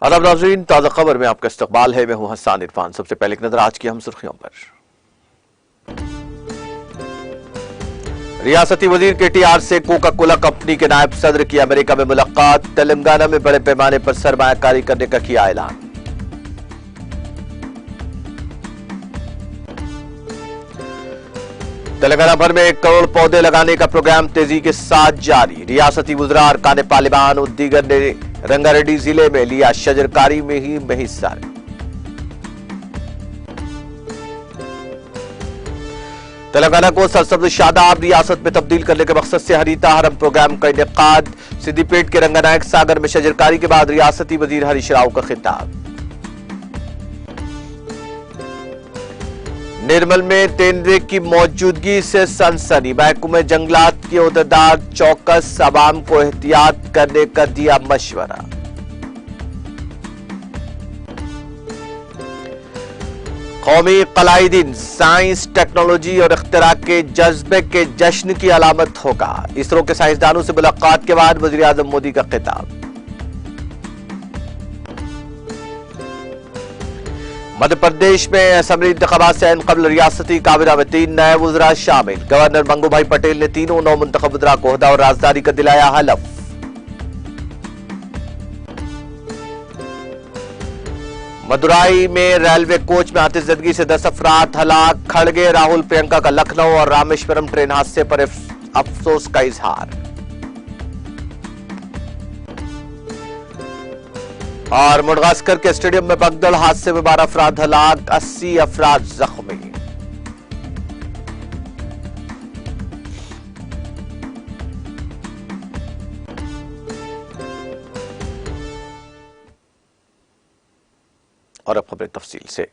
आदाब नाज़रीन, ताज़ा खबर में आपका इस्तकबाल है। मैं हूं हसन इरफान। सबसे पहले एक नजर आज की हम सुर्खियों पर। रियासती वजीर KTR से कोका कोला कंपनी के नायब सदर की अमेरिका में मुलाकात। तेलंगाना में बड़े पैमाने पर सरमायाकारी करने का किया ऐलान। तेलंगाना भर में 1 करोड़ पौधे लगाने का प्रोग्राम तेजी के साथ जारी। रियासती वज़रा अरकान पार्लिमान और दीगर ने रंगारेड्डी जिले में लिया शजरकारी में हिस्सा। तेलंगाना को सरसब्ज शादाब रियासत में तब्दील करने के मकसद से हरीता हरम प्रोग्राम का इनेकाद। सिद्दीपेट के रंगानायक सागर में शजरकारी के बाद रियासती वजीर हरीश राव का खिताब। निर्मल में तेंदुए की मौजूदगी से सनसनी। महकमे जंगलात के ओहदेदार चौकस, अवाम को एहतियात करने का दिया मशवरा। कौमी कलाई दिन साइंस, टेक्नोलॉजी और इख्तिरा के जज्बे के जश्न की अलामत होगा। इसरो के साइंसदानों से मुलाकात के बाद वज़ीर आज़म मोदी का खिताब। मध्य प्रदेश में असेंबली इंतखाबात से कबल रियासती काबिना में 3 नए वज़रा शामिल। गवर्नर मंगूभाई पटेल ने तीनों नौ मुंतखब वज़रा को ओहदा और राजदारी का दिलाया हलफ। मदुराई में रेलवे कोच में आतिशज़दगी से 10 अफराद हलाक। खड़गे, राहुल प्रियंका का लखनऊ और रामेश्वरम ट्रेन हादसे पर अफसोस का इजहार। और मुडगास्कर के स्टेडियम में भगदड़ हादसे में 12 अफराद हलाक, 80 अफराद जख्मी। और अब खबरें तफसील से।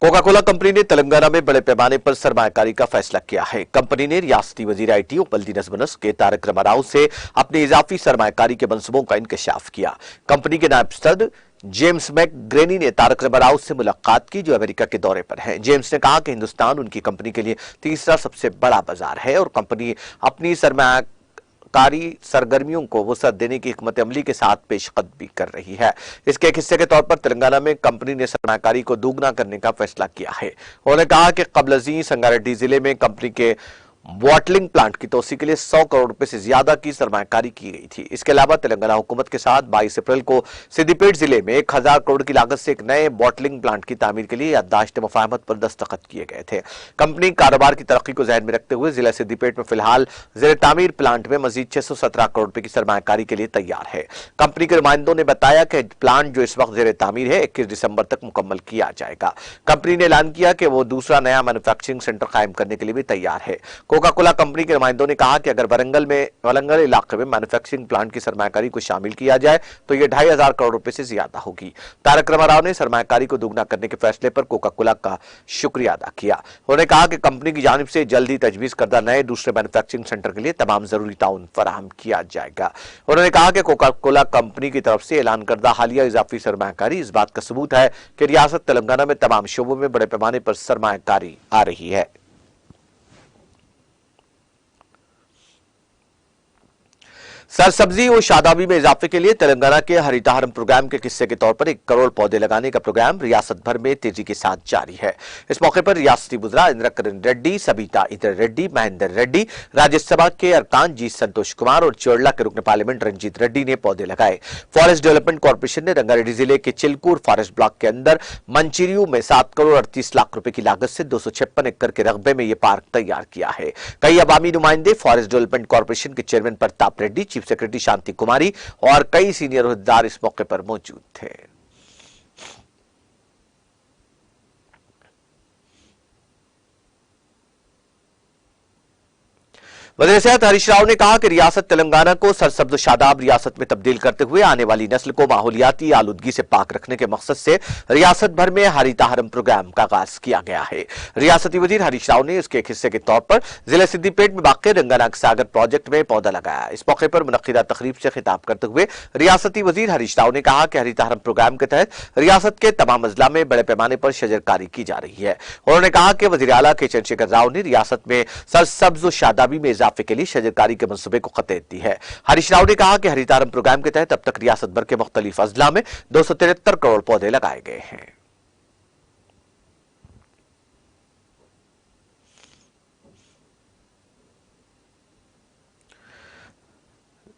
कोका कोला कंपनी ने तेलंगाना में बड़े पैमाने पर सरमायाकारी का फैसला किया है। कंपनी ने रियासती वजीर IT और बल्दी नज़्म-ओ-नस्क के तारक रामाराव से अपने इजाफी सरमायाकारी के मंसूबों का इंकशाफ किया। कंपनी के नायब सदर जेम्स मैकग्रेनी ने तारक रामाराव से मुलाकात की, जो अमेरिका के दौरे पर हैं। जेम्स ने कहा कि हिंदुस्तान उनकी कंपनी के लिए तीसरा सबसे बड़ा बाजार है और कंपनी अपनी सरमायाकारी सरगर्मियों को वसअत देने की हिकमत अमली के साथ पेशकदमी कर रही है। इसके एक हिस्से के तौर पर तेलंगाना में कंपनी ने सरमायाकारी को दोगुना करने का फैसला किया है। उन्होंने कहा कि कबल अज़ीं संगारेड्डी जिले में कंपनी के बॉटलिंग प्लांट की तोसी के लिए 100 करोड़ रुपए से ज्यादा की सरमायाकारी की गई थी। इसके अलावा तेलंगाना हुकूमत के साथ 22 अप्रैल को सिद्दीपेट जिले में 1000 करोड़ की लागत से एक नए बॉटलिंग प्लांट की तामीर के लिए याददाश्त मुफाहमत पर दस्तखत किए गए थे। कंपनी कारोबार की तरक्की को ज़हन में रखते हुए जिला सिद्दीपेट में फिलहाल ज़ेर तामीर प्लांट में मजीद 617 करोड़ रुपए की सरमायाकारी के लिए तैयार है। कंपनी के नुमाइंदों ने बताया कि प्लांट जो इस वक्त ज़ेर तामीर है 21 दिसंबर तक मुकम्मल किया जाएगा। कंपनी ने ऐलान किया कि वो दूसरा नया मैन्युफैक्चरिंग सेंटर कायम करने के लिए भी तैयार है। कोका कोला कंपनी के नुमाइंदों ने कहा कि अगर वरंगल इलाके में मैन्युफैक्चरिंग प्लांट की सरमायाकारी को शामिल किया जाए तो यह 2500 करोड़ रुपए से ज्यादा होगी। तारक रामाराव ने सरमायाकारी को दोगुना करने के फैसले पर कोका कोला का शुक्रिया अदा किया। उन्होंने कहा कि कंपनी की जानिब से जल्द ही तजवीज करदा नए दूसरे मैन्युफैक्चरिंग सेंटर के लिए तमाम जरूरी ताउन फराहम किया जाएगा। उन्होंने कहा कि कोका कोला कंपनी की तरफ से ऐलान करदा हालिया इजाफी सरमायाकारी इस बात का सबूत है कि रियासत तेलंगाना में तमाम शोबों में बड़े पैमाने पर सरमायाकारी आ रही है। सरसब्जी और शादाबी में इजाफे के लिए तेलंगाना के हरीता हरम प्रोग्राम के हिस्से के तौर पर 1 करोड़ पौधे लगाने का प्रोग्राम रियासत भर में तेजी के साथ जारी है। इस मौके पर रियासती वज़रा इंद्रकरण रेड्डी, सबीता इंद्र रेड्डी, महेंद्र रेड्डी, राज्यसभा के अरकान जी संतोष कुमार और चोरला के रुकन पार्लियामेंट रंजीत रेड्डी ने पौधे लगाए। फॉरेस्ट डेवलपमेंट कॉर्पोरेशन ने रंगारेड्डी जिले के चिलकूर फॉरेस्ट ब्लॉक के अंदर मंचिरियू में 7 करोड़ 38 लाख रुपए की लागत से 256 एकड़ के रकबे में यह पार्क तैयार किया है। कई अवामी नुमाइंदे, फॉरेस्ट डेवलपमेंट कॉर्पोरेशन के chairman Pratap Reddy, chief secretary Shanti Kumari और कई सीनियर ओहदेदार इस मौके पर मौजूद थे। वज़ीर सेहत हरीश राव ने कहा कि रियासत तेलंगाना को सरसब्ज शादाब रियासत में तब्दील करते हुए आने वाली नस्ल को माहौलियाती आलूदगी से पाक रखने के मकसद से रियासत भर में हरीता हरम प्रोग्राम का आगाज किया गया है। रियासती वजीर हरीश राव ने इसके एक हिस्से के तौर पर जिले सिद्दीपेट में वाक़ रंगानायक सागर प्रोजेक्ट में पौधा लगाया। इस मौके पर मुनक्किदा तकरीब से खिताब करते हुए रियासती वजीर हरीश राव ने कहा कि हरीता हरम प्रोग्राम के तहत रियासत के तमाम अजला में बड़े पैमाने पर शजरकारी की जा रही है। उन्होंने कहा कि वज़ीर आला के चंद्रशेखर राव ने रियासत में सरसब्ज शादाबी में इजाफे के लिए शजरकारी के मंसूबे को खत दी है। हरीश राव ने कहा कि हरितारम प्रोग्राम के तहत अब तक रियासत भर के मुख्तलिफ अजला में 273 करोड़ पौधे लगाए गए हैं।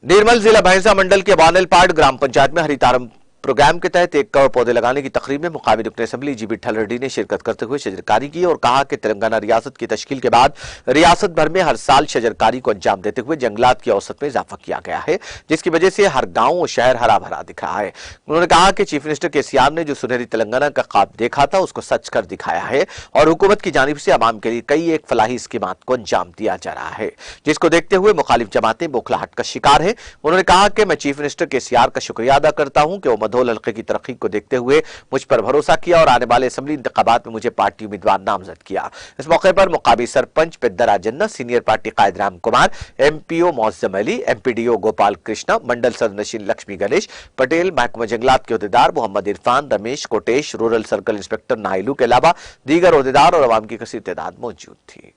निर्मल जिला भैंसा मंडल के वानलपाड़ ग्राम पंचायत में हरितारम प्रोग्राम के तहत 1 करोड़ पौधे लगाने की तकरीब में मुकामी रुकन असेंबली जी विठल रेड्डी ने शिरकत करते हुए शजरकारी की और कहा कि तेलंगाना रियासत की तश्कील के बाद रियासत भर में हर साल शजरकारी को अंजाम देते हुए जंगलात की औसत में इजाफा किया गया है, जिसकी वजह से हर गांव और शहर हरा भरा दिख रहा है। उन्होंने कहा कि चीफ मिनिस्टर केसीआर ने जो सुनहरी तेलंगाना का ख्वाब देखा था उसको सच कर दिखाया है और हुकूमत की जानिब से आवाम के लिए कई एक फलाही स्कीमात को अंजाम दिया जा रहा है, जिसको देखते हुए मुखालिफ जमातें बौखलाहट का शिकार है। उन्होंने कहा कि मैं चीफ मिनिस्टर केसीआर का शुक्रिया अदा करता हूं कि वो मधोल हल्के की तरक्की को देखते हुए मुझ पर भरोसा किया और आने वाले असेंबली इंतखाबात में मुझे पार्टी उम्मीदवार नामजद किया। इस मौके पर मुकामी सरपंच पेद्दरा जन्ना, सीनियर पार्टी कायद राम कुमार, एमपीओ मौजम अली, एमपीडीओ गोपाल कृष्णा, मंडल सदनशीन लक्ष्मी गणेश पटेल, महकमा जंगलात के अहदेदार Mohammad Irfan, Ramesh Kotesh, rural circle inspector Nailu के अलावा दीगर अहदेदार और अवाम की कसीर तादाद मौजूद थी।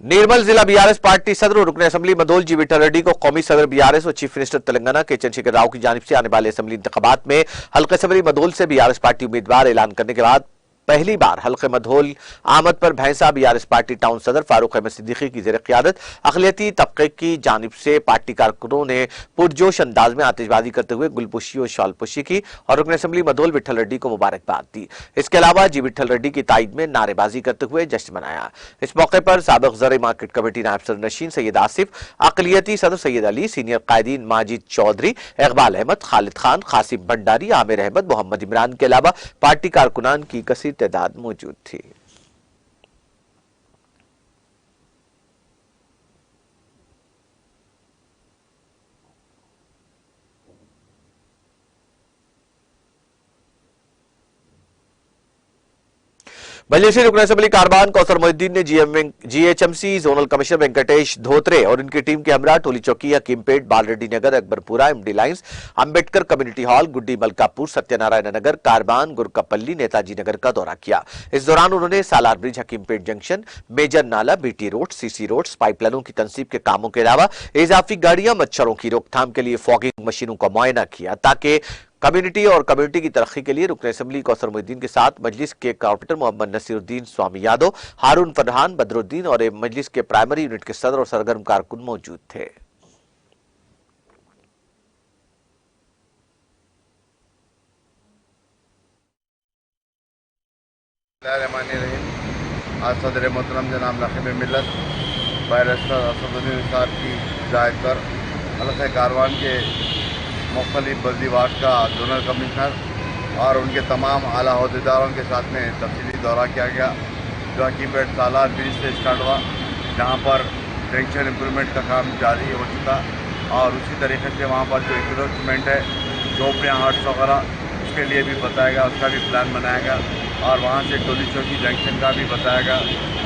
निर्मल जिला बीआरएस पार्टी सदर और रुकन असेंबली मदोल जी विठल रेड्डी को कौमी सदर बीआरएस और चीफ मिनिस्टर तेलंगाना के चंद्रशेखर राव की जानिब से आने वाले असेंबली इंतखाबात में हल्का असेंबली मदोल से बीआरएस पार्टी उम्मीदवार ऐलान करने के बाद पहली बार हल्के मधोल आमद पर भैंसा बीआरएस पार्टी टाउन सदर फारूक अहमद सिद्दीकी की जेर क़ियादत अक़लियती तबके की जानिब से पार्टी कारकुनों ने पुरजोश अंदाज में आतिशबाजी करते हुए गुलपुशी और शॉलपुशी की और रुकन असेंबली मदोल विठल रेड्डी को मुबारकबाद दी। इसके अलावा जी विठल रेड्डी की ताईद में नारेबाजी करते हुए जश्न मनाया। इस मौके पर साबिक़ ज़र मार्केट कमेटी नायब सदर नशीन सैयद आसिफ, अक़लियती सदर सैयद अली, सीनियर कायदीन माजिद चौधरी, इकबाल अहमद, खालिद खान, कासिम भंडारी, आमिर अहमद, मोहम्मद इमरान के अलावा पार्टी कारकुनान की कसीर तादाद मौजूद थी। मजलिसी रुकन असेंबली कारबान कौसर मोहिद्दीन ने GHMC zonal commissioner Venkatesh Dhotre और इनकी टीम के हमरा Toli Chowki, Hakimpet, Balreddy Nagar, Akbarpura, MD lines, Ambedkar community hall, Guddi Malakpur, Satyanarayana Nagar, Karwan, Gurkapalli, Netaji Nagar का दौरा किया। इस दौरान उन्होंने Salar bridge, Hakimpet junction, major नाला, बीटी रोड, सीसी रोड, पाइपलाइनों की तंसीब के कामों के अलावा इजाफी गाड़ियां, मच्छरों की रोकथाम के लिए फॉगिंग मशीनों का मुआयना किया ताकि कम्युनिटी की तरक्की के लिए रुकन असेंबली कौसर मोहिद्दीन के साथ मजलिस के कॉर्पोरेटर मोहम्मद नसीरुद्दीन स्वामी यादव, हारून फरहान, बदरुद्दीन और मजलिस के प्राइमरी यूनिट के सदर और सरगर्म कारकुन मौजूद थे। आज सदर मोहतरम जनाब नाक़िब मिल्लत बैरिस्टर असदुद्दीन साहब की हिदायत पर हल्क़े कारवान के मुख्तलिफ बल्दी वार्ड का जोनल कमिश्नर और उनके तमाम आला अहदेदारों के साथ में तफसीली दौरा किया गया, जो हकीमपेट सालार ब्रिज से स्टार्ट हुआ, जहाँ पर जंक्शन इम्प्रूवमेंट का काम जारी हो चुका और उसी तरीके से वहाँ पर जो इंक्रोचमेंट है, झोपड़ियाँ, हट्स वगैरह, उसके लिए भी बताएगा, उसका भी प्लान बनाएगा और वहाँ से टोली चौकी जंक्शन का भी बताएगा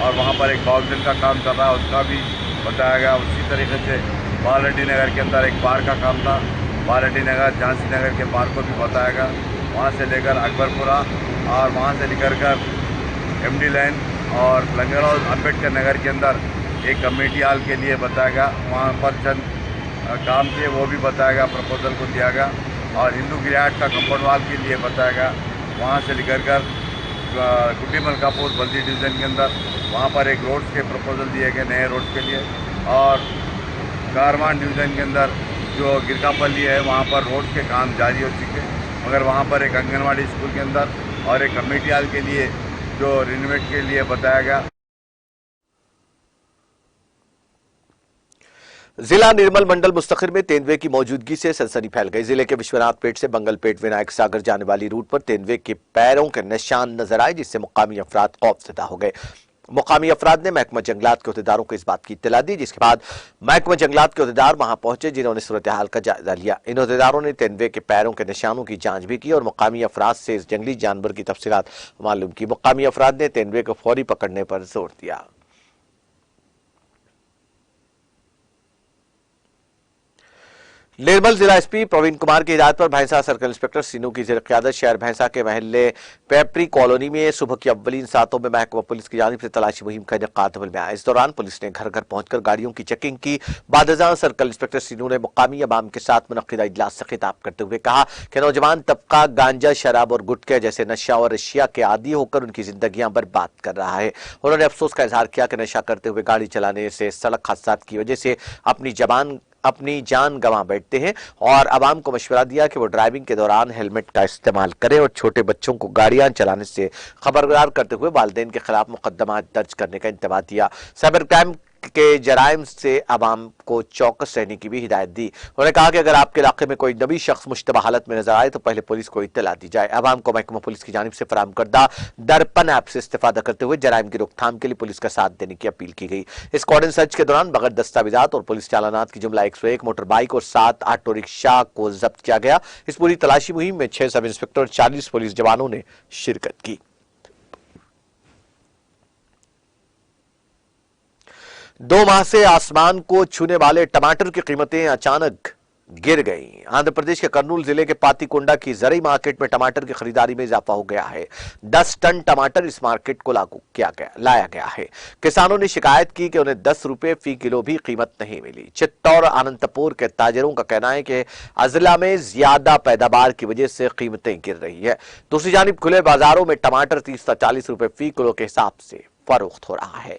और वहाँ पर एक बाउंड्री का काम चल रहा है, उसका भी बताएगा। उसी तरीके से बालरेड्डी नगर के अंदर एक पार्क का काम था, बालरेड्डी नगर, झांसी नगर के पार्क को भी बताएगा, वहाँ से लेकर अकबरपुरा और वहाँ से लेकर एमडी लाइन और लंगर और अम्बेडकर नगर के अंदर एक कमेटी हॉल के लिए बताएगा, वहाँ पर चंद काम थे वो भी बताएगा, प्रपोजल को दिया गया और हिंदू गिराट का कंपाउंड वाल के लिए बताएगा, वहाँ से लेकर गुड्डी मलकापुर बल्दी डिवीज़न के अंदर वहाँ पर एक रोड्स के प्रपोजल दिए गए, नए रोड्स के लिए और कारवान डिवीज़न के अंदर जो गिरकापल्ली है वहाँ पर रोड के काम जारी हो चुके हैं, मगर वहाँ पर एक आंगनवाड़ी स्कूल के अंदर और एक कमेटी हॉल के लिए जो रिनोवेट के लिए बताया गया। जिला निर्मल मंडल मुस्तखिर में तेंदुए की मौजूदगी से सनसनी फैल गई। जिले के विश्वनाथ पेट से बंगलपेट विनायक सागर जाने वाली रूट पर तेंदुए के पैरों के निशान नजर आए, जिससे मुकामी अफराद खौफजदा हो गए। मुकामी अफराद ने महकमा जंगलात के अहदेदारों को इस बात की इत्तला दी, जिसके बाद महकमा जंगलात के अहदेदार वहां पहुंचे, जिन्होंने सूरत हाल का जायजा लिया। इन अहदेदारों ने तेंदुए के पैरों के निशानों की जांच भी की और मुकामी अफराद से इस जंगली जानवर की तफसीलात मालूम की। मुकामी अफराद ने तेंदुए को फौरी पकड़ने पर जोर दिया। निर्मल जिला एसपी प्रवीण कुमार की हिदायत पर भैंसा सर्कल इंस्पेक्टर सीनू की ज़ेर-ए-क़यादत शहर भैंसा के महल्ले पेपरी कॉलोनी में सुबह की अव्वलीन सातों में महकमा पुलिस की जानिब से तलाशी मुहिम का इनेकाद अमल में आया। इस दौरान पुलिस ने घर घर पहुंचकर गाड़ियों की चेकिंग की। बादशाह सर्कल इंस्पेक्टर सीनू ने मुकामी अवाम के साथ मुनक्किदा इजलास से खिताब करते हुए कहा कि नौजवान तबका गांजा, शराब और गुटखे जैसे नशा और अशिया के आदी होकर उनकी जिंदगियां बर्बाद कर रहा है। उन्होंने अफसोस का इजहार किया कि नशा करते हुए गाड़ी चलाने से सड़क हादसा की वजह से अपनी जान गंवा बैठते हैं और आवाम को मशवरा दिया कि वो ड्राइविंग के दौरान हेलमेट का इस्तेमाल करें और छोटे बच्चों को गाड़ियां चलाने से खबरदार करते हुए वालिदैन के खिलाफ मुकदमा दर्ज करने का इंतबाह दिया। साइबर क्राइम के जराइम से आवाम को चौकस रहने की भी हिदायत दी। उन्होंने कहा कि अगर आपके इलाके में कोई नबी शख्स मुश्तबा हालत में नजर आए तो पहले पुलिस को इत्तला दी जाए। आवाम को महकमा पुलिस की जानिब से फराहम करदा दर्पण ऐप से इस्तेफादा करते हुए जराइम की रोकथाम के लिए पुलिस का साथ देने की अपील की गई। इस कॉर्डन सर्च के दौरान बगैर दस्तावेजात और पुलिस चालानात की जुमला 101 मोटर बाइक और 7 ऑटो रिक्शा को जब्त किया गया। इस पूरी तलाशी मुहिम में 6 सब इंस्पेक्टर और 40 पुलिस जवानों ने शिरकत की। 2 माह से आसमान को छूने वाले टमाटर की कीमतें अचानक गिर गई। आंध्र प्रदेश के कर्नूल जिले के पातीकोंडा की जरई मार्केट में टमाटर की खरीदारी में इजाफा हो गया है। 10 टन टमाटर इस मार्केट को लाया गया है। किसानों ने शिकायत की कि उन्हें 10 रुपए फी किलो भी कीमत नहीं मिली। चित्तौड़ अनंतपुर के ताजरों का कहना है कि अजला में ज्यादा पैदावार की वजह से कीमतें गिर रही है। दूसरी जानिब खुले बाजारों में टमाटर 30 से 40 रुपए फी किलो के हिसाब से फरोख्त हो रहा है।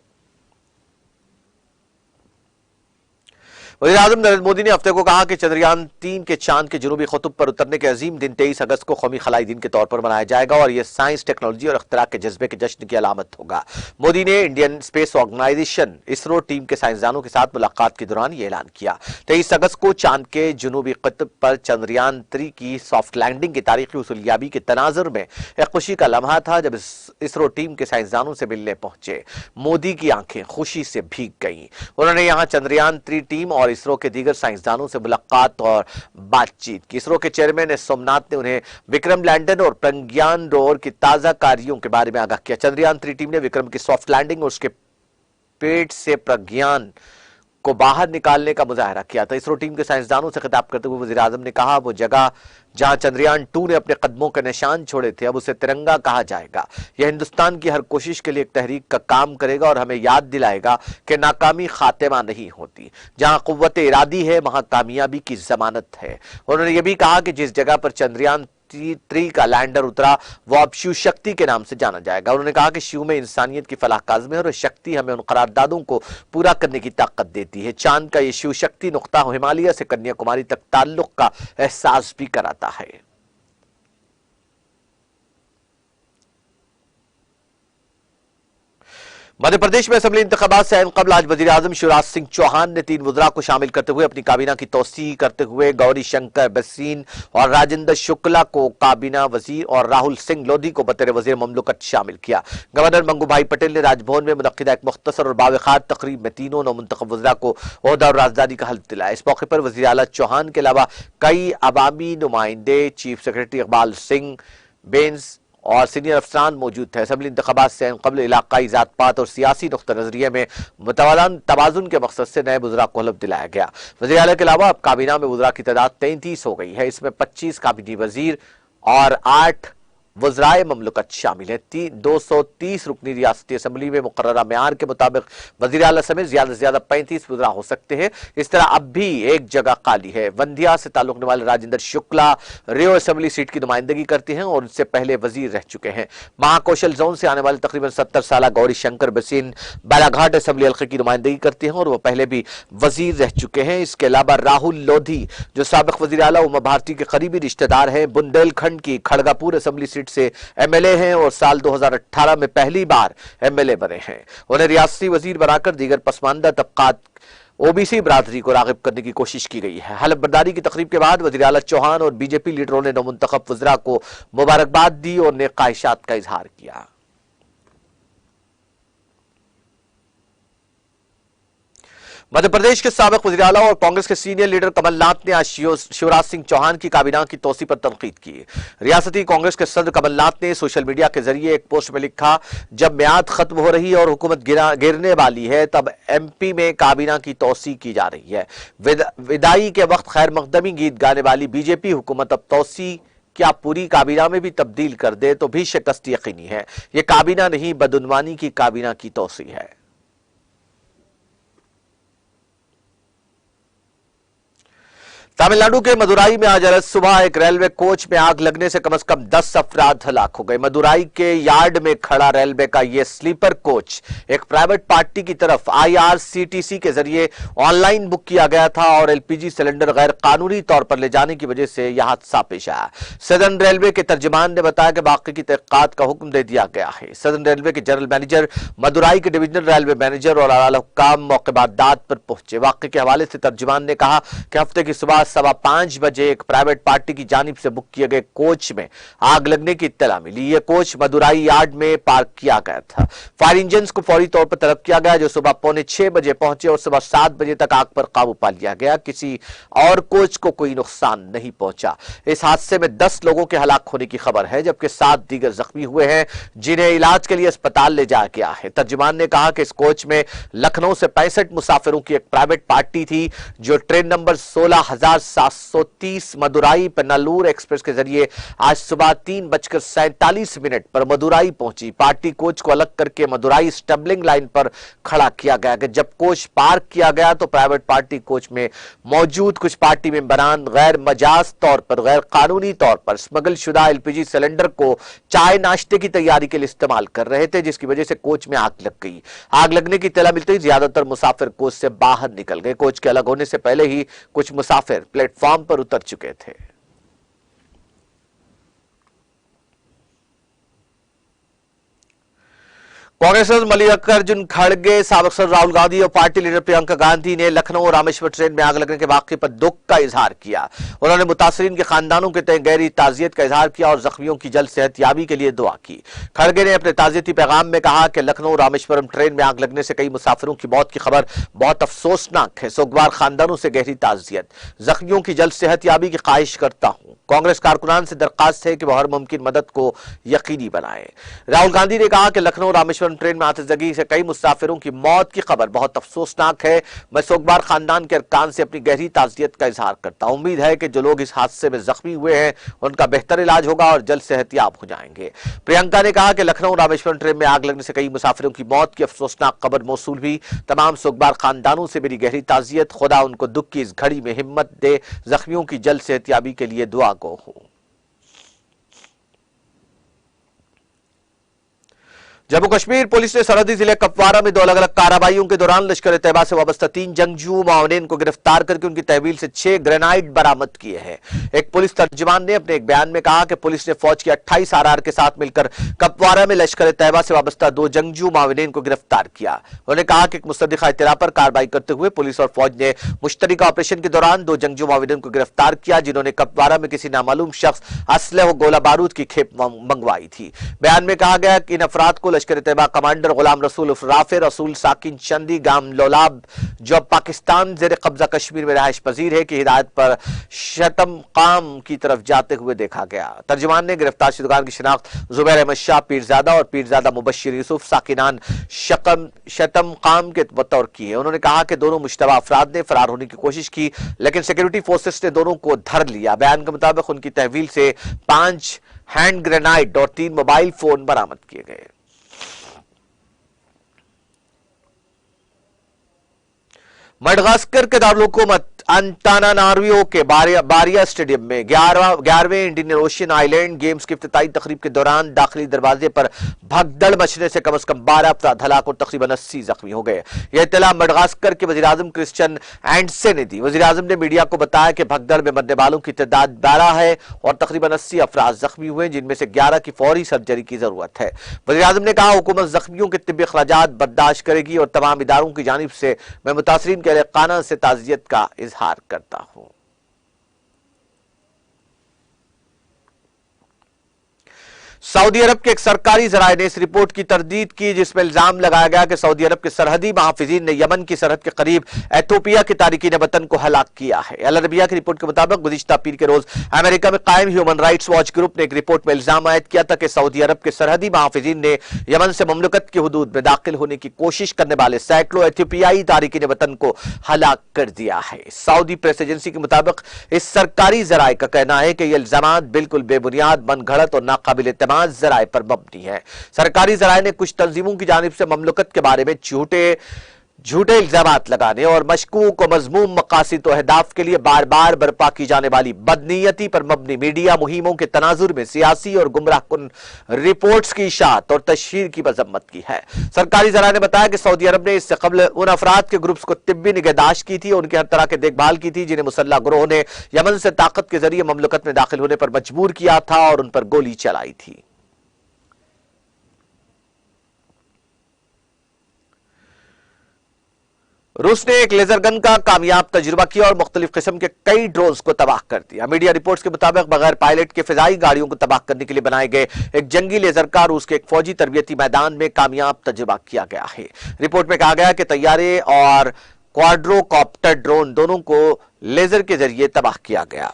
वज़ीर-ए-आज़म नरेंद्र मोदी ने हफ्ते को कहा कि चंद्रयान-3 के चांद के जुनूबी क़ुतुब पर उतरने के अजीम दिन 23 अगस्त को कौमी खलाई दिन के तौर पर मनाया जाएगा और यह साइंस, टेक्नोलॉजी और अख्तरा के जज्बे के जश्न की अलामत होगा। मोदी ने Indian space organisation ISRO team के साइंसदानों के साथ मुलाकात के दौरान यह ऐलान किया। 23 अगस्त को चांद के जुनूबी क़ुतुब पर चंद्रयान-3 की सॉफ्ट लैंडिंग की तारीखी उसूलियाबी के तनाजुर में एक खुशी का लम्हा था जब इसरो टीम के साइंसदानों से मिलने पहुंचे। मोदी की आंखें खुशी से भीग गईं। उन्होंने यहां चंद्रयान-3 टीम और इसरो के दीगर साइंसदानों से मुलाकात और बातचीत की। इसरो के चेयरमैन एस सोमनाथ ने उन्हें विक्रम लैंडर और प्रज्ञान रोवर की ताजा कार्यों के बारे में आगाह किया। चंद्रयान-3 टीम ने विक्रम की सॉफ्ट लैंडिंग और उसके पेट से प्रज्ञान को बाहर निकालने का मुजाहरा किया था। इसरो टीम के साइंसदानों से खिताब करते हुए वज़ीर आज़म ने कहा, वो जगह जहां चंद्रयान-2 ने अपने कदमों के निशान छोड़े थे अब उसे तिरंगा कहा जाएगा। यह हिंदुस्तान की हर कोशिश के लिए एक तहरीक का काम करेगा और हमें याद दिलाएगा कि नाकामी खातिमा नहीं होती। जहां कुव्वत इरादी है वहां कामयाबी की जमानत है। उन्होंने यह भी कहा कि जिस जगह पर चंद्रयान-3 का लैंडर उतरा वो अब शिव शक्ति के नाम से जाना जाएगा। उन्होंने कहा कि शिव में इंसानियत की फलाह काज़मी है और शक्ति हमें उन करारदादों को पूरा करने की ताकत देती है। चांद का ये शिव शक्ति नुक्ता हिमालय से कन्याकुमारी तक ताल्लुक का एहसास भी कराता है। मध्य प्रदेश में असेंबली इंतखाबात से कबल आज वजीर आजम शिवराज सिंह चौहान ने 3 वज़रा को शामिल करते हुए अपनी काबीना की तौसीह करते हुए गौरी शंकर बसीन और राजेंद्र शुक्ला को काबीना वजीर और राहुल सिंह लोधी को बतौर वजीर ममलकत शामिल किया। गवर्नर मंगूभाई पटेल ने राजभवन में मुनक्किदा एक मुख्तसर और बावखार तकरीब में तीनों नौमुंतखब वज़रा को ओहदा और राजदारी का हल्फ दिलाया। इस मौके पर वज़ीर आला चौहान के अलावा कई अवामी नुमाइंदे, चीफ सेक्रेटरी इकबाल सिंह बेंस और सीनियर अफसरान मौजूद थे। असेंबली इंतखाबात से कबल इलाकाई जात पात और सियासी नुक्ता नजरिए में मुतवाज़न तवाज़ुन के मकसद से नए वज़रा को हल्फ दिलाया गया। वज़ीर आला के अलावा अब काबीना में वज़रा की तादाद 33 हो गई है। इसमें 25 काबीनी वजीर और 8 वज़राए ममलकत शामिल है। 230 रुकनी रियासती असम्बली में मुकर्ररा मेयार के मुताबिक वज़ीर आला समेत ज्यादा से ज्यादा 35 वज़रा हो सकते हैं। इस तरह अब भी एक जगह खाली है। वंदिया से ताल्लुक वाले राजेंद्र शुक्ला रेव असेंबली सीट की नुमाइंदगी करते हैं और उनसे पहले वजीर रह चुके हैं। महाकौशल जोन से आने वाले तकरीबन 70 साल गौरी शंकर बसीन बालाघाट असेंबली हल्के की नुमाइंदगी करते हैं और वह पहले भी वजीर रह चुके हैं। इसके अलावा राहुल लोधी जो साबिक वज़ीर आला उमा भारती के करीबी रिश्तेदार हैं, बुंदेलखंड की खड़गापुर असेंबली सीट से एमएलए हैं और साल 2018 में पहली बार एमएलए बने हैं। उन्हें रियासती वजीर बनाकर दीगर पसमानदा तबकात ओबीसी बरादरी को रागिब करने की कोशिश की गई है। हलफ बर्दारी की तकरीब के बाद वज़ीर आला चौहान और बीजेपी लीडरों ने नौमुंतखब वज़रा को मुबारकबाद दी और नेक ख्वाहिशात का इजहार किया। मध्य प्रदेश के साबिक वज़ीर आला और कांग्रेस के सीनियर लीडर कमलनाथ ने आज शिवराज सिंह चौहान की काबीना की तौसीफ पर तनकीद की। रियासती कांग्रेस के सदर कमलनाथ ने सोशल मीडिया के जरिए एक पोस्ट में लिखा, जब म्याद खत्म हो रही है और हुकूमत गिरने वाली है तब एमपी में काबीना की तौसीफ की जा रही है। विदाई के वक्त खैर मकदमी गीत गाने वाली बीजेपी हुकूमत अब तौसीफ क्या पूरी काबीना में भी तब्दील कर दे तो भी शिकस्त यकीनी है। यह काबीना नहीं, बदउनवानी की काबीना की तौसीफ है। तमिलनाडु के मदुराई में आज सुबह एक रेलवे कोच में आग लगने से कम 10 अफराद हलाक हो गए। मदुराई के यार्ड में खड़ा रेलवे का यह स्लीपर कोच एक प्राइवेट पार्टी की तरफ IRCTC के जरिए ऑनलाइन बुक किया गया था और LPG सिलेंडर गैर कानूनी तौर पर ले जाने की वजह से यह हादसा पेश आया। सदर्न रेलवे के तर्जुमान ने बताया कि वाकई की तहकीकात का हुक्म दे दिया गया है। सदर्न रेलवे के जनरल मैनेजर, मदुराई के डिविजनल रेलवे मैनेजर और आला हुक्काम मौके बाद दाद पर पहुंचे। वाकई के हवाले से तर्जुमान ने कहा कि हफ्ते की सुबह 5:15 बजे एक प्राइवेट पार्टी की जानिब से बुक किए गए कोच में आग लगने की इत्तला मिली। यह कोच मदुराई यार्ड में पार्क किया गया था। फायर इंजन को फौरी तौर पर तलब किया गया जो सुबह 5:45 बजे पहुंचे और सुबह 7 बजे तक आग पर काबू पा लिया गया। किसी और कोच को कोई नुकसान नहीं पहुंचा। इस हादसे में 10 लोगों के हलाक होने की खबर है जबकि 7 दीगर जख्मी हुए हैं जिन्हें इलाज के लिए अस्पताल ले जाया गया है। तर्जुमान ने कहा कि इस कोच में लखनऊ से 65 मुसाफिरों की एक प्राइवेट पार्टी थी जो ट्रेन नंबर 16,730 मदुराई पेन्नालूर एक्सप्रेस के जरिए आज सुबह 3:47 पर मदुराई पहुंची। पार्टी कोच को अलग करके मदुराई स्टबलिंग लाइन पर खड़ा किया गया कि जब कोच पार्क किया गया तो प्राइवेट पार्टी कोच में मौजूद कुछ पार्टी मेंबरान गैर मजाज तौर पर, गैर कानूनी तौर पर स्मगल शुदा LPG सिलेंडर को चाय नाश्ते की तैयारी के लिए इस्तेमाल कर रहे थे, जिसकी वजह से कोच में आग लग गई। आग लगने की इत्तला मिलते ही ज्यादातर मुसाफिर कोच से बाहर निकल गए। कोच के अलग होने से पहले ही कुछ मुसाफिर प्लेटफॉर्म पर उतर चुके थे। कांग्रेस मल्लिकार्जुन खड़गे, साबिक सदर राहुल गांधी और पार्टी लीडर प्रियंका गांधी ने लखनऊ और रामेश्वर ट्रेन में आग लगने के वाकये पर दुख का इजहार किया। उन्होंने मुतासरीन के खानदानों के तय गहरी ताजियत का इजहार किया और जख्मियों की जल्द सेहतयाबी के लिए दुआ की। खड़गे ने अपने ताजियती पैगाम में कहा कि लखनऊ रामेश्वरम ट्रेन में आग लगने से कई मुसाफिरों की मौत की खबर बहुत अफसोसनाक है। सोगवार खानदानों से गहरी ताजियत, जख्मियों की जल्द सेहतयाबी की ख्वाहिश करता हूं। कांग्रेस कारकुनान से दरखास्त है कि वह हर मुमकिन मदद को यकीनी बनाए। राहुल गांधी ने कहा कि लखनऊ रामेश्वरम ट्रेन में आतिशबाजी से कई मुसाफिरों की मौत की खबर बहुत अफसोसनाक है। मैं सोगवार खानदान के अरकान से अपनी गहरी ताज़ियत का इजहार करता हूं। उम्मीद है कि जो लोग इस हादसे में जख्मी हुए हैं उनका बेहतर इलाज होगा और जल्द सेहतयाब हो जाएंगे। प्रियंका ने कहा कि लखनऊ रामेश्वरम ट्रेन में आग लगने से कई मुसाफिरों की मौत की अफसोसनाक खबर मौसूल हुई। तमाम सोगवार खानदानों से मेरी गहरी ताज़ियत, खुदा उनको दुख की इस घड़ी में हिम्मत दे, जख्मियों की जल्द सेहतयाबी के लिए दुआ गो हो। जम्मू कश्मीर पुलिस ने सरहदी जिले कपवारा में 2 अलग अलग कार्रवाइयों के दौरान लश्कर तैयबा से वाबस्ता 3 जंगजू मावनेन को गिरफ्तार करके उनकी तहवील से 6 ग्रेनाइड बरामद किए हैं। एक पुलिस तर्जुमान ने अपने एक बयान में कहा कि पुलिस ने फौज के 28 RR के साथ मिलकर कपवारा में लश्कर तैयबा से वाबस्ता 2 जंगजू मावनेन को गिरफ्तार किया। उन्होंने कहा कि एक मुस्तदिका इत्तला पर कार्रवाई करते हुए पुलिस और फौज ने मुश्तरका ऑपरेशन के दौरान 2 जंगजू मावनेन को गिरफ्तार किया जिन्होंने कपवारा में किसी नामालूम शख्स असलह गोला बारूद की खेप मंगवाई थी। बयान में कहा गया कि इन अफराद को लश्कर तैयबा कमांडर गुलाम रसूल राफे रसूल साकिन चंदी गाम लोलाब जो पाकिस्तान जेर कब्जा कश्मीर में रहायश पजीर है की हिदायत पर शतम काम की तरफ जाते हुए देखा गया। तर्जुमान ने गिरफ्तार शुदगान की शिनाख्त जुबैर अहमद शाह पीरजादा और पीरजादा मुबश्शिर यूसुफ साकिनान शतम काम के बतौर की है। उन्होंने कहा कि दोनों मुश्तबा अफराद ने फरार होने की कोशिश की लेकिन सिक्योरिटी फोर्सेस ने दोनों को धर लिया। बयान के मुताबिक उनकी तहवील से 5 हैंड ग्रेनाइड और 3 मोबाइल फोन बरामद किए गए। मडगास्कर के दारुल-हुकूमत अंतानानारियो के बारिया स्टेडियम में 11वें इंडियन ओशियन आइलैंड गेम्स की इफ्तिताई तकरीब के दौरान दाखिली दरवाजे पर भगदड़ मचने से कम 12 अफराद हलाक और तकरीबन 80 जख्मी हो गए। यह इत्तला मडगास्कर के वज़ीर-ए-आज़म क्रिश्चियन एंडसे ने दी। वज़ीर-ए-आज़म ने मीडिया को बताया कि भगदड़ में मरने वालों की तादाद 12 है और तकरीबन 80 अफराद जख्मी हुए जिनमें से 11 की फौरी सर्जरी की जरूरत है। वज़ीर-ए-आज़म ने कहा हुकूमत जख्मियों के तिब्बी अखराजात बर्दाश्त करेगी और तमाम इदारों की जानिब से मैं मुतासरीन के अहल-ए-क़ाना से ताज़ियत का इजहार करता हूं। सऊदी अरब के एक सरकारी जराये ने इस रिपोर्ट की तरदीद की जिसमें इल्जाम लगाया गया कि सऊदी अरब के सरहदी महाफिजीन ने यमन की सरहद के करीब एथोपिया के तारिकीन वतन को हलाक किया है। अल अरबिया की रिपोर्ट के मुताबिक गुज़िश्ता पीर के रोज अमेरिका में कायम ह्यूमन राइट्स वॉच ग्रुप ने एक रिपोर्ट में इल्जाम आयद किया था कि सऊदी अरब के सरहदी महाफिजीन ने यमन से मुमलकत की हुदूद में दाखिल होने की कोशिश करने वाले सैकड़ों एथोपियाई तारिकीन वतन को हलाक कर दिया है। सऊदी प्रेस एजेंसी के मुताबिक इस सरकारी जराये का कहना है कि ये इल्जाम बिल्कुल बेबुनियाद, मनगढ़ंत और नाकाबिल एतमाद जराये पर मबनी है। सरकारी जराये ने कुछ तंजीमों की जानिब से ममलकत के बारे में झूठे इल्जामात लगाने और मशकूक और मजमूम मकासिद और अहदाफ के लिए बार बार बर्पा की जाने वाली बदनीयती पर मबनी मीडिया मुहिमों के तनाजुर में सियासी और गुमराहकुन रिपोर्ट्स की इशाअत और तशहीर की मजम्मत की है। सरकारी जराये ने बताया कि सऊदी अरब ने इससे कबल उन अफराद के ग्रुप्स को तिब्बी निगहदाश्त की थी, उनकी हर तरह की देखभाल की थी जिन्हें मुसल्लह गिरोह ने यमन से ताकत के जरिए ममलकत में दाखिल होने पर मजबूर किया था और उन पर गोली चलाई थी। रूस ने एक लेजर गन का कामयाब तजुर्बा किया और मुख्तलिफ किस्म के कई ड्रोन्स को तबाह कर दिया। मीडिया रिपोर्ट्स के मुताबिक बगैर पायलट के फिजाई गाड़ियों को तबाह करने के लिए बनाए गए एक जंगी लेजर का रूस के एक फौजी तरबियती मैदान में कामयाब तजुर्बा किया गया है। रिपोर्ट में कहा गया कि तैयारे और क्वाड्रोकॉप्टर ड्रोन दोनों को लेजर के जरिए तबाह किया गया।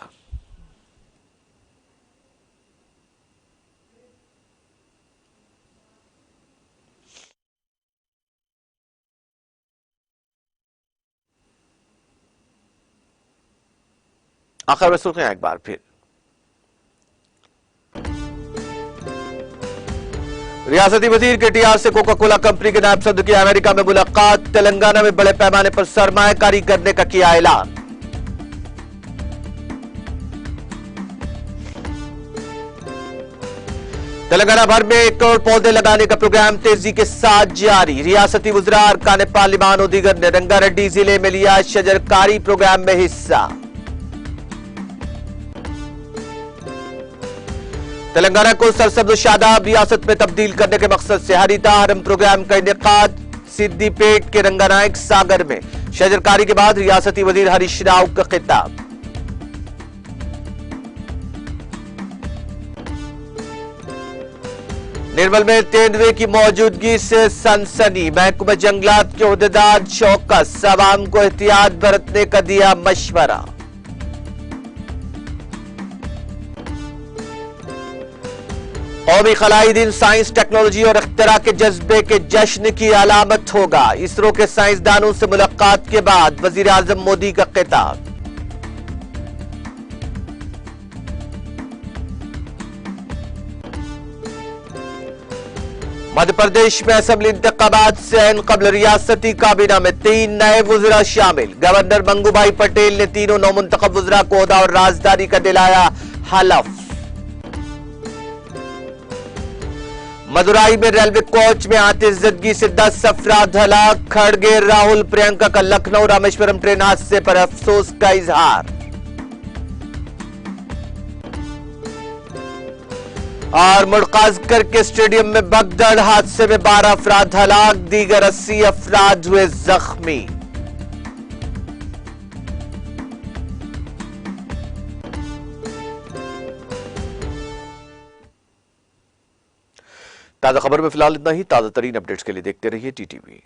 आखिर में सुर्खियां एक बार फिर। रियासती वजीर के टीआर से कोका कोला कंपनी के नायब सदर की अमेरिका में मुलाकात। तेलंगाना में बड़े पैमाने पर सरमायाकारी करने का किया ऐलान। तेलंगाना भर में 1 करोड़ पौधे लगाने का प्रोग्राम तेजी के साथ जारी। रियासती वज़रा अरकान पार्लिमान और दीगर ने रंगारेड्डी जिले में लिया शजरकारी प्रोग्राम में हिस्सा। तेलंगाना को सरसब्ज शादाब रियासत में तब्दील करने के मकसद से हरिता हरम प्रोग्राम का इनेकाद सिद्दीपेट के रंगानायक सागर में। शजरकारी के बाद रियासती वजीर हरीश राव का खिताब। निर्मल में तेंदुए की मौजूदगी से सनसनी। महकमा जंगलात के ओहदेदार चौकस, अवाम को एहतियात बरतने का दिया मशवरा। कौमी खलाई दिन साइंस, टेक्नोलॉजी और इख्तिरा के जज्बे के जश्न की अलामत होगा। इसरो के साइंसदानों से मुलाकात के बाद वजीर आजम मोदी का खिताब। मध्य प्रदेश में असेंबली इंतखाबात से ऐन कबल रियासती काबीना में 3 नए वज़रा शामिल। गवर्नर मंगूभाई पटेल ने तीनों नौमुंतखब वज़रा को ओहदा और राजदारी का दिलाया हलफ। मदुराई में रेलवे कोच में आतिशज़दगी से 10 अफराद हलाक। खड़गे, राहुल, प्रियंका का लखनऊ रामेश्वरम ट्रेन हादसे पर अफसोस का इजहार। और मुड़काजकर के स्टेडियम में भगदड़ हादसे में 12 अफराद हलाक, दीगर 80 अफराद हुए जख्मी। ताजा खबर में फिलहाल इतना ही। ताजा तरीन अपडेट्स के लिए देखते रहिए टीटीवी।